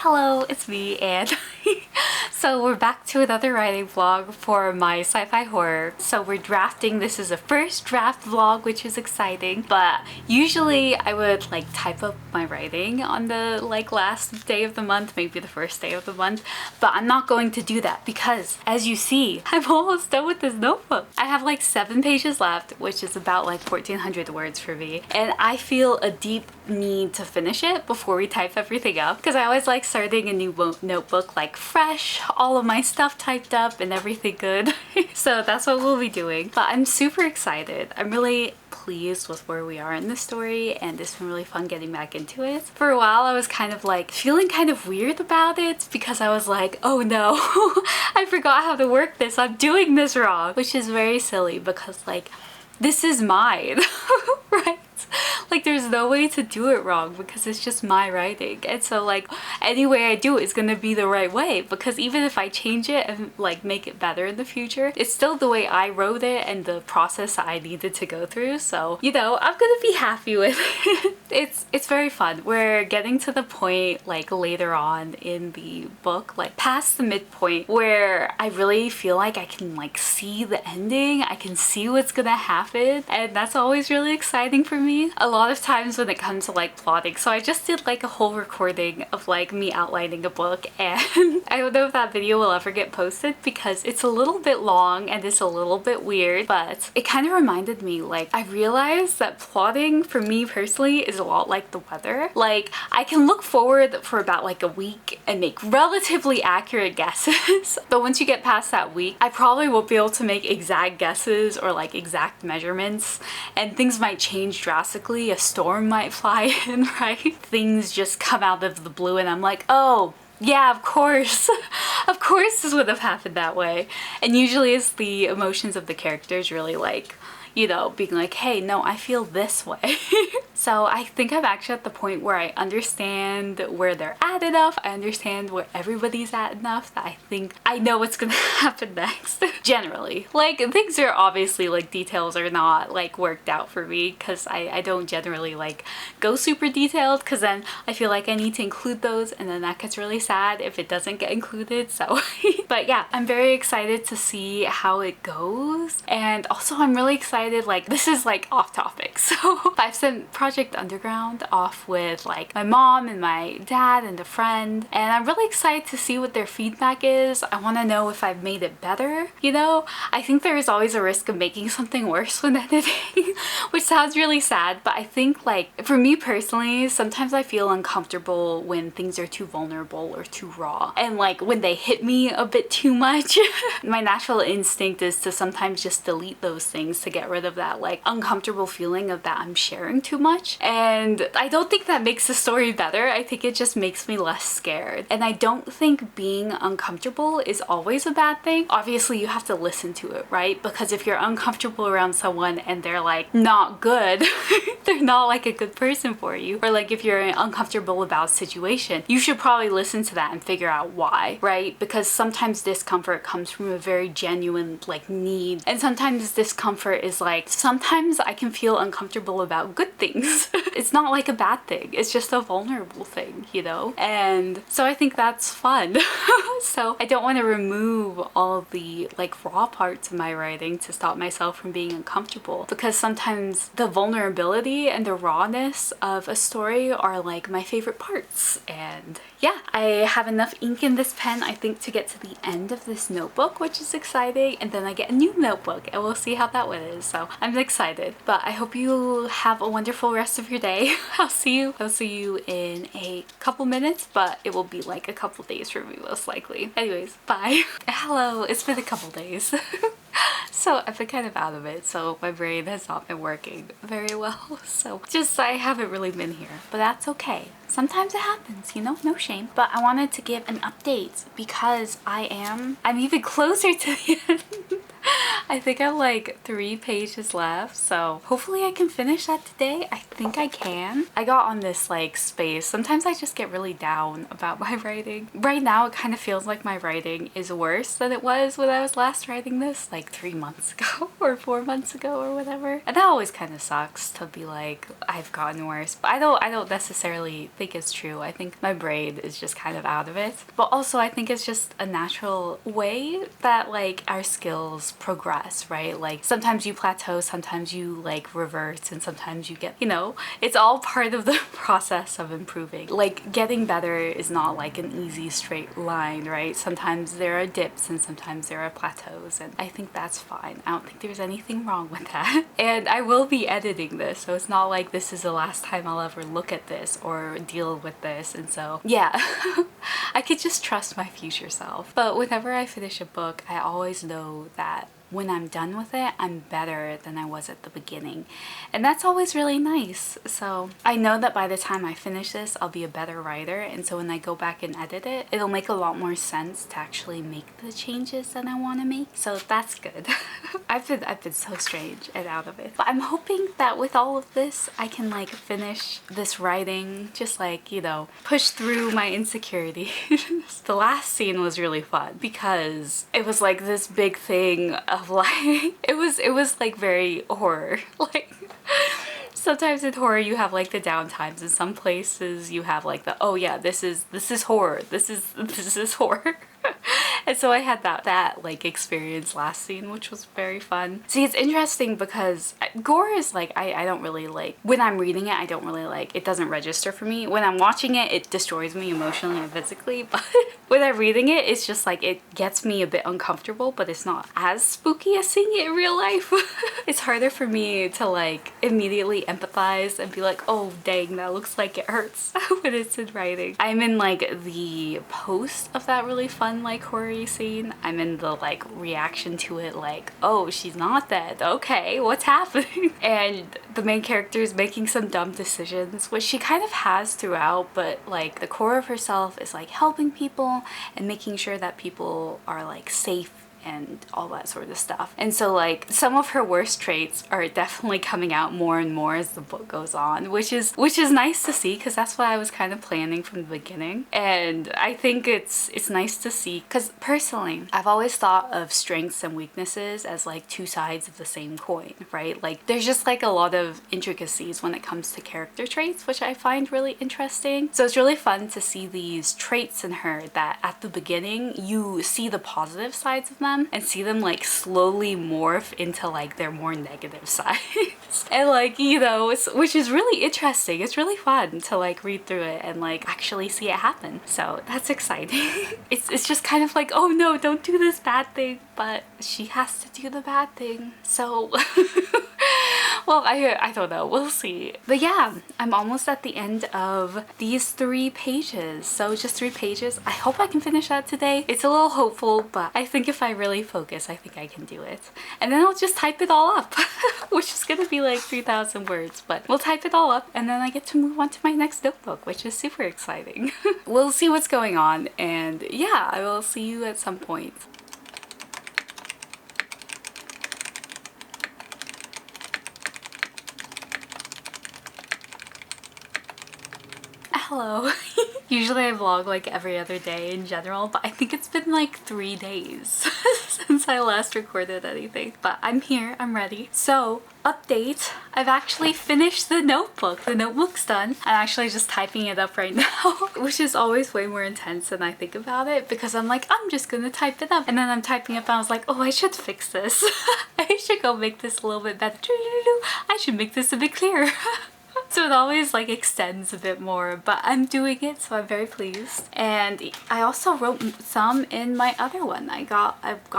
Hello, it's me, and so we're back to another writing vlog for my sci-fi horror. So we're drafting. This is a first draft vlog, which is exciting, but usually I would like type up my writing on the last day of the month, maybe the first day of the month, but I'm not going to do that because as you see, I'm almost done with this notebook. I have like 7 pages left, which is about like 1,400 words for me, and I feel a deep need to finish it before we type everything up because I always like starting a new notebook like fresh, all of my stuff typed up and everything good. So that's what we'll be doing, but I'm super excited. I'm really pleased with where we are in the story, and it's been really fun getting back into it. For a while I was kind of like feeling kind of weird about it because I was like, oh no, I forgot how to work this, I'm doing this wrong, which is very silly because like this is mine. Right? Like there's no way to do it wrong because it's just my writing, and so like any way I do it is gonna be the right way, because even if I change it and like make it better in the future, it's still the way I wrote it and the process that I needed to go through. So you know, I'm gonna be happy with it. It's very fun. We're getting to the point like later on in the book, like past the midpoint, where I really feel like I can like see the ending, I can see what's gonna happen, and that's always really exciting for me a lot of times when it comes to like plotting. So I just did like a whole recording of like me outlining a book, and I don't know if that video will ever get posted because it's a little bit long and it's a little bit weird, but it kind of reminded me, like I realized that plotting for me personally is a lot like the weather. Like I can look forward for about like a week and make relatively accurate guesses, but once you get past that week, I probably won't be able to make exact guesses or like exact measurements, and things might change drastically. A storm might fly in, right? Things just come out of the blue and I'm like, oh yeah, of course. Of course this would have happened that way. And usually it's the emotions of the characters really like, you know, being like, hey, no, I feel this way. So I think I'm actually at the point where I understand where they're at enough. I understand where everybody's at enough that I think I know what's gonna happen next. Generally. Like things are obviously like details are not like worked out for me because I don't generally like go super detailed, because then I feel like I need to include those and then that gets really sad if it doesn't get included. So but yeah, I'm very excited to see how it goes, and also I'm really excited, like this is like off topic, so I've sent Project Underground off with like my mom and my dad and a friend, and I'm really excited to see what their feedback is. I want to know if I've made it better, you know? I think there is always a risk of making something worse when editing, which sounds really sad, but I think like for me personally, sometimes I feel uncomfortable when things are too vulnerable or too raw, and like when they hit me a bit too much. My natural instinct is to sometimes just delete those things to get rid of that like uncomfortable feeling of that I'm sharing too much, and I don't think that makes the story better. I think it just makes me less scared, and I don't think being uncomfortable is always a bad thing. Obviously you have to listen to it, right? Because if you're uncomfortable around someone and they're like not good, they're not like a good person for you, or like if you're uncomfortable about a situation, you should probably listen to that and figure out why, right? Because sometimes discomfort comes from a very genuine like need, and sometimes discomfort is like, sometimes I can feel uncomfortable about good things. It's not like a bad thing, it's just a vulnerable thing, you know? And so I think that's fun. So I don't want to remove all the like raw parts of my writing to stop myself from being uncomfortable, because sometimes the vulnerability and the rawness of a story are like my favorite parts. And yeah, I have enough ink in this pen, I think, to get to the end of this notebook, which is exciting, and then I get a new notebook and we'll see how that one is. So I'm excited, but I hope you have a wonderful rest of your day. I'll see you in a couple minutes, but it will be like a couple days for me most likely. Anyways, bye. Hello, it's been a couple days. So I've been kind of out of it, so my brain has not been working very well. So just I haven't really been here, but that's okay. Sometimes it happens, you know, no shame. But I wanted to give an update because I'm even closer to the end. I think I have like 3 pages left, so hopefully I can finish that today. I think I can. I got on this like space. Sometimes I just get really down about my writing. Right now it kind of feels like my writing is worse than it was when I was last writing this like 3 months ago or 4 months ago or whatever. And that always kind of sucks to be like, I've gotten worse. But I don't necessarily think it's true. I think my brain is just kind of out of it. But also I think it's just a natural way that like our skills progress, right? Like sometimes you plateau, sometimes you like revert, and sometimes you get, you know, it's all part of the process of improving. Like getting better is not like an easy straight line, right? Sometimes there are dips and sometimes there are plateaus, and I think that's fine. I don't think there's anything wrong with that. And I will be editing this, so it's not like this is the last time I'll ever look at this or deal with this, and so yeah. I could just trust my future self. But whenever I finish a book, I always know that when I'm done with it, I'm better than I was at the beginning. And that's always really nice. So I know that by the time I finish this, I'll be a better writer. And so when I go back and edit it, it'll make a lot more sense to actually make the changes that I want to make. So that's good. I've been so strange and out of it. But I'm hoping that with all of this, I can like finish this writing, just like, you know, push through my insecurities. The last scene was really fun because it was like this big thing of like, it was like very horror. Like sometimes in horror you have like the down times, in some places you have like the, oh yeah, this is horror, this is horror. And so I had that like experience last scene, which was very fun. See, it's interesting because gore is like, I don't really like, when I'm reading it, I don't really like, it doesn't register for me. When I'm watching it, it destroys me emotionally and physically, but when I'm reading it, it's just like, it gets me a bit uncomfortable, but it's not as spooky as seeing it in real life. It's harder for me to like immediately empathize and be like, oh dang, that looks like it hurts when it's in writing. I'm in like the post of that really fun like horror scene. I'm in the like reaction to it, like, oh, she's not dead, okay, what's happening? And the main character is making some dumb decisions, which she kind of has throughout, but like the core of herself is like helping people and making sure that people are like safe and all that sort of stuff. And so like some of her worst traits are definitely coming out more and more as the book goes on, which is nice to see, because that's what I was kind of planning from the beginning. And I think it's nice to see, because personally I've always thought of strengths and weaknesses as like two sides of the same coin, right? Like there's just like a lot of intricacies when it comes to character traits, which I find really interesting. So it's really fun to see these traits in her that at the beginning you see the positive sides of them and see them like slowly morph into like their more negative sides. And like, you know, which is really interesting. It's really fun to like read through it and like actually see it happen. So that's exciting. It's just kind of like, oh no, don't do this bad thing, but she has to do the bad thing. So well, I don't know, we'll see. But yeah, I'm almost at the end of these 3 pages. So just 3 pages. I hope I can finish that today. It's a little hopeful, but I think if I really focus, I think I can do it. And then I'll just type it all up, which is gonna be like 3,000 words, but we'll type it all up and then I get to move on to my next notebook, which is super exciting. We'll see what's going on, and yeah, I will see you at some point. Hello. Usually I vlog like every other day in general, but I think it's been like 3 days since I last recorded anything. But I'm here, I'm ready. So, update. I've actually finished the notebook. The notebook's done. I'm actually just typing it up right now, which is always way more intense than I think about it, because I'm like, I'm just gonna type it up. And then I'm typing it up and I was like, oh, I should fix this. I should go make this a little bit better. I should make this a bit clearer. So it always like extends a bit more, but I'm doing it, so I'm very pleased. And I also wrote some in my other one. I've got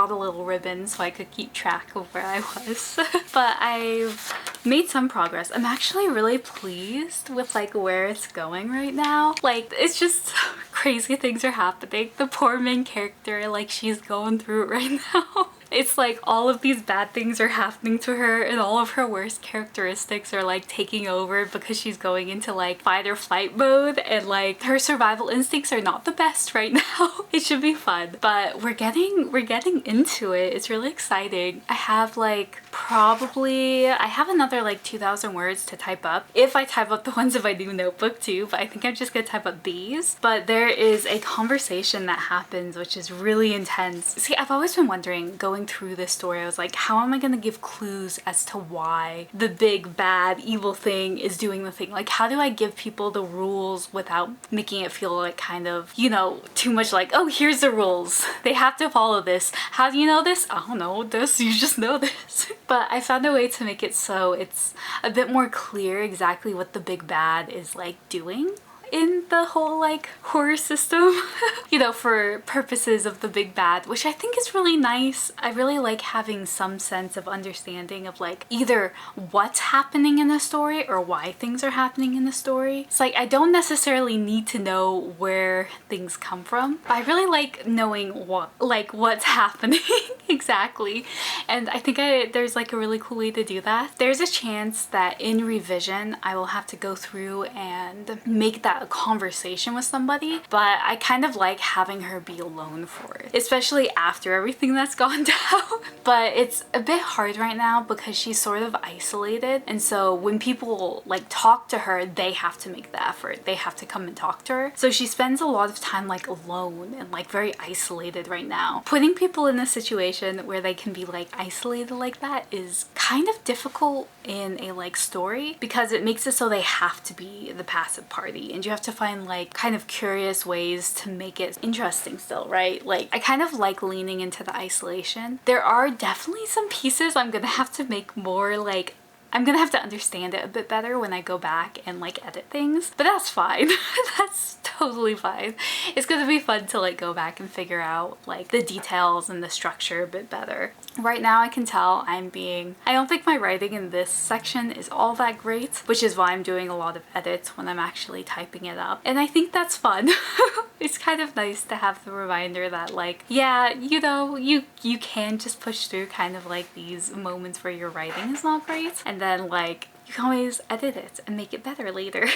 a little ribbon so I could keep track of where I was. But I've made some progress. I'm actually really pleased with like where it's going right now. Like, it's just crazy things are happening. The poor main character, like, she's going through it right now. It's like all of these bad things are happening to her and all of her worst characteristics are like taking over because she's going into like fight or flight mode, and like her survival instincts are not the best right now. It should be fun, but we're getting into it. It's really exciting. I have like I have another like 2,000 words to type up if I type up the ones in my new notebook too, but I think I'm just gonna type up these. But there is a conversation that happens which is really intense. See, I've always been wondering going through this story, I was like, how am I gonna give clues as to why the big bad evil thing is doing the thing? Like, how do I give people the rules without making it feel like kind of, you know, too much like, oh, here's the rules, they have to follow this. How do you know this? I don't know this, you just know this. But I found a way to make it so it's a bit more clear exactly what the big bad is like doing in the whole like horror system. You know, for purposes of the big bad, which I think is really nice. I really like having some sense of understanding of like either what's happening in the story or why things are happening in the story. It's like I don't necessarily need to know where things come from, but I really like knowing what's happening exactly. And I think there's like a really cool way to do that. There's a chance that in revision I will have to go through and make that a conversation with somebody, but I kind of like having her be alone for it, especially after everything that's gone down. But it's a bit hard right now because she's sort of isolated, and so when people like talk to her, they have to make the effort, they have to come and talk to her. So she spends a lot of time like alone and like very isolated right now. Putting people in a situation where they can be like isolated like that is kind of difficult in a like story because it makes it so they have to be the passive party, and you have to find like kind of curious ways to make it interesting still, right? Like I kind of like leaning into the isolation. There are definitely some pieces I'm gonna have to make more like, I'm gonna have to understand it a bit better when I go back and like edit things, but that's fine. That's totally fine. It's gonna be fun to like go back and figure out like the details and the structure a bit better. Right now I can tell I don't think my writing in this section is all that great, which is why I'm doing a lot of edits when I'm actually typing it up. And I think that's fun. It's kind of nice to have the reminder that like, yeah, you know, you can just push through kind of like these moments where your writing is not great, and then like you can always edit it and make it better later.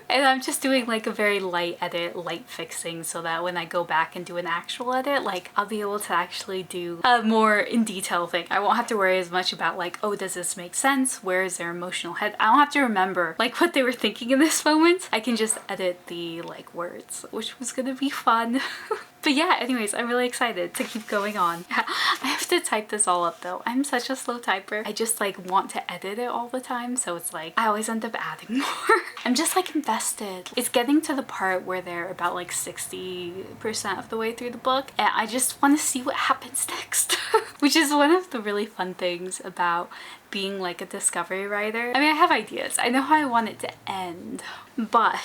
And I'm just doing like a very light edit, light fixing, so that when I go back and do an actual edit, like I'll be able to actually do a more in detail thing. I won't have to worry as much about like, oh, does this make sense? Where is their emotional head? I don't have to remember like what they were thinking in this moment. I can just edit the like words, which was gonna be fun. But yeah, anyways, I'm really excited to keep going on. I have to type this all up though. I'm such a slow typer. I just like want to edit it all the time, so it's like I always end up adding more. I'm just like invested. It's getting to the part where they're about like 60% of the way through the book, and I just want to see what happens next. Which is one of the really fun things about being like a discovery writer. I mean, I have ideas. I know how I want it to end, but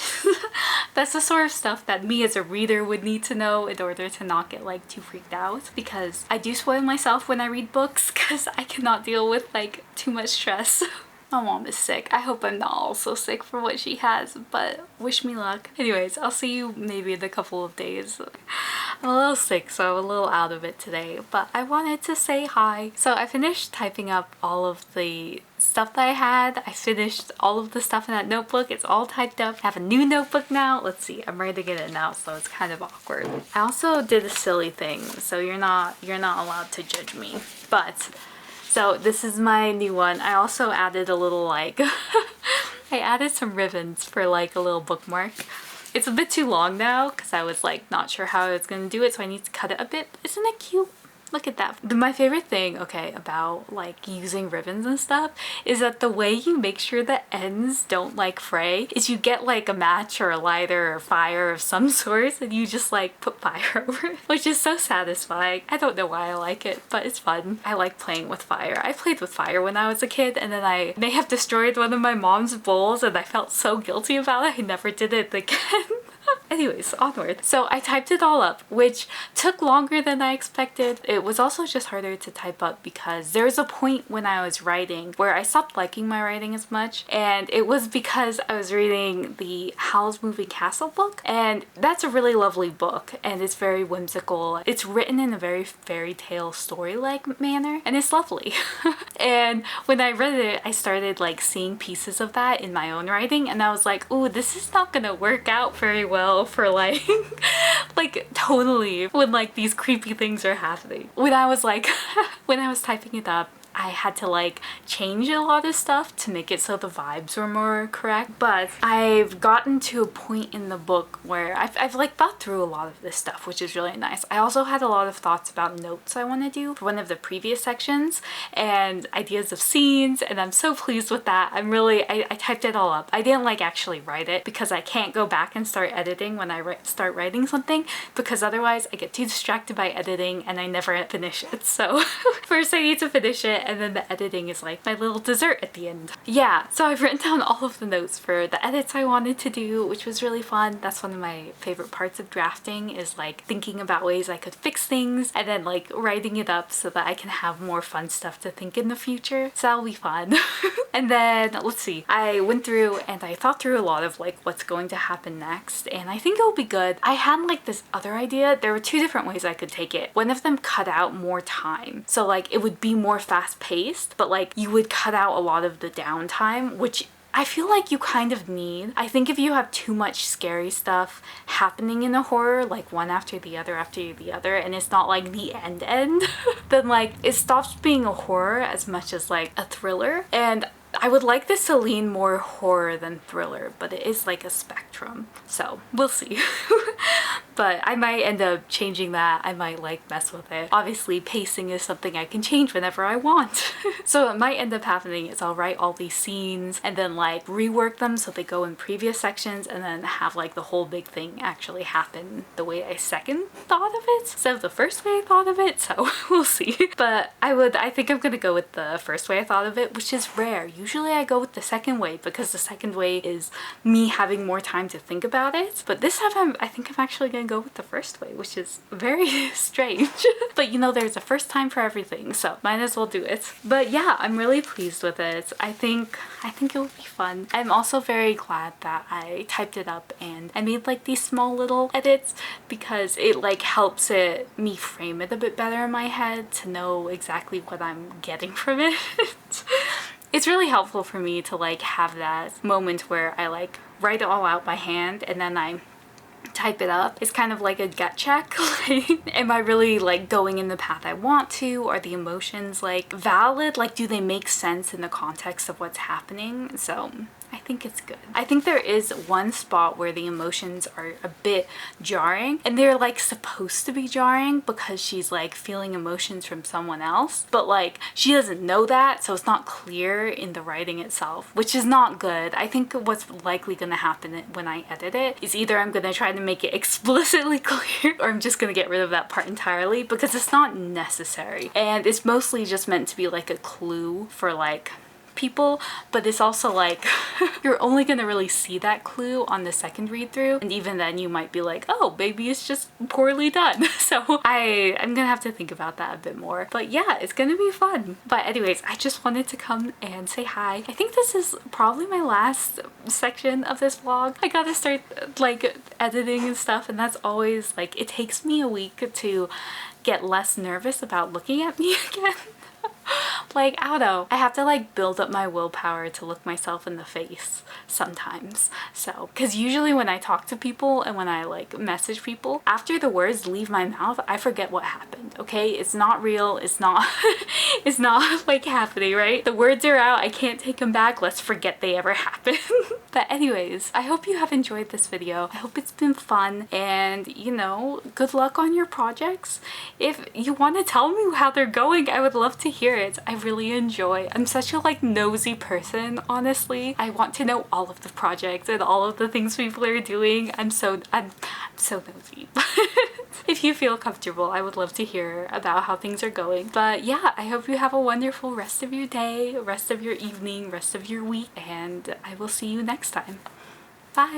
that's the sort of stuff that me as a reader would need to know in order to not get like too freaked out, because I do spoil myself when I read books because I cannot deal with like too much stress. My mom is sick. I hope I'm not also sick for what she has, but wish me luck. Anyways, I'll see you maybe in a couple of days. I'm a little sick, so I'm a little out of it today, but I wanted to say hi. So I finished typing up all of the stuff that I had. I finished all of the stuff in that notebook. It's all typed up. I have a new notebook now. Let's see, I'm ready to get it now, so it's kind of awkward. I also did a silly thing, so you're not allowed to judge me, but so this is my new one. I also added a little like I added some ribbons for like a little bookmark. It's a bit too long now because I was like not sure how I was gonna do it, so I need to cut it a bit. But isn't it cute? Look at that. My favorite thing, okay, about like using ribbons and stuff is that the way you make sure the ends don't like fray is you get like a match or a lighter or fire of some sort and you just like put fire over it, which is so satisfying. I don't know why I like it, but it's fun. I like playing with fire. I played with fire when I was a kid, and then I may have destroyed one of my mom's bowls and I felt so guilty about it. I never did it again. anyways, onward. So I typed it all up, which took longer than I expected. It was also just harder to type up because there was a point when I was writing where I stopped liking my writing as much, and it was because I was reading the Howl's Moving Castle book, and that's a really lovely book and it's very whimsical. It's written in a very fairy tale story-like manner and it's lovely. And when I read it, I started like seeing pieces of that in my own writing, and I was like, ooh, this is not gonna work out very well for like like totally when like these creepy things are happening. When I was like when I was typing it up, I had to like change a lot of stuff to make it so the vibes were more correct, but I've gotten to a point in the book where I've like thought through a lot of this stuff, which is really nice. I also had a lot of thoughts about notes I want to do for one of the previous sections and ideas of scenes, and I'm so pleased with that. I typed it all up. I didn't like actually write it because I can't go back and start editing when I start writing something, because otherwise I get too distracted by editing and I never finish it. So first I need to finish it, and then the editing is like my little dessert at the end. Yeah, so I've written down all of the notes for the edits I wanted to do, which was really fun. That's one of my favorite parts of drafting, is like thinking about ways I could fix things and then like writing it up so that I can have more fun stuff to think in the future. So that'll be fun. And then let's see, I went through and I thought through a lot of like what's going to happen next, and I think it'll be good. I had like this other idea. There were two different ways I could take it. One of them cut out more time, so like it would be more fast paced, but like you would cut out a lot of the downtime, which I feel like you kind of need. I think if you have too much scary stuff happening in a horror, like one after the other, and it's not like the end, then like it stops being a horror as much as like a thriller. And I would like this to lean more horror than thriller, but it is like a spectrum, so we'll see. But I might end up changing that. I might like mess with it. Obviously pacing is something I can change whenever I want. So what might end up happening is I'll write all these scenes and then like rework them so they go in previous sections, and then have like the whole big thing actually happen the way I second thought of it instead of the first way I thought of it, so we'll see. But I think I'm gonna go with the first way I thought of it, which is rare. Usually I go with the second way because the second way is me having more time to think about it. But this time I think I'm actually gonna go with the first way, which is very strange. But you know, there's a first time for everything, so might as well do it. But yeah, I'm really pleased with it. I think it will be fun. I'm also very glad that I typed it up and I made like these small little edits, because it like helps me frame it a bit better in my head to know exactly what I'm getting from it. It's really helpful for me to like have that moment where I like write it all out by hand and then I type it up. It's kind of like a gut check. Like, am I really like going in the path I want to? Are the emotions like valid? Like, do they make sense in the context of what's happening? So I think it's good. I think there is one spot where the emotions are a bit jarring, and they're like supposed to be jarring because she's like feeling emotions from someone else, but like she doesn't know that, so it's not clear in the writing itself, which is not good. I think what's likely gonna happen when I edit it is either I'm gonna try to make it explicitly clear, or I'm just gonna get rid of that part entirely because it's not necessary, and it's mostly just meant to be like a clue for like people, but it's also like you're only gonna really see that clue on the second read through, and even then you might be like, oh, maybe it's just poorly done. So I'm gonna have to think about that a bit more, but yeah, it's gonna be fun. But anyways, I just wanted to come and say hi. I think this is probably my last section of this vlog. I gotta start like editing and stuff, and that's always like, it takes me a week to get less nervous about looking at me again. Like, I don't know, I have to like build up my willpower to look myself in the face sometimes. So, because usually when I talk to people and when I like message people, after the words leave my mouth, I forget what happened, okay? It's not real, it's not it's not like happening, right? The words are out, I can't take them back, let's forget they ever happened. But anyways, I hope you have enjoyed this video. I hope it's been fun, and you know, good luck on your projects. If you want to tell me how they're going, I would love to hear it. I really enjoy. I'm such a like nosy person, honestly. I want to know all of the projects and all of the things people are doing. I'm so nosy. If you feel comfortable, I would love to hear about how things are going. But yeah, I hope you have a wonderful rest of your day, rest of your evening, rest of your week, and I will see you next time.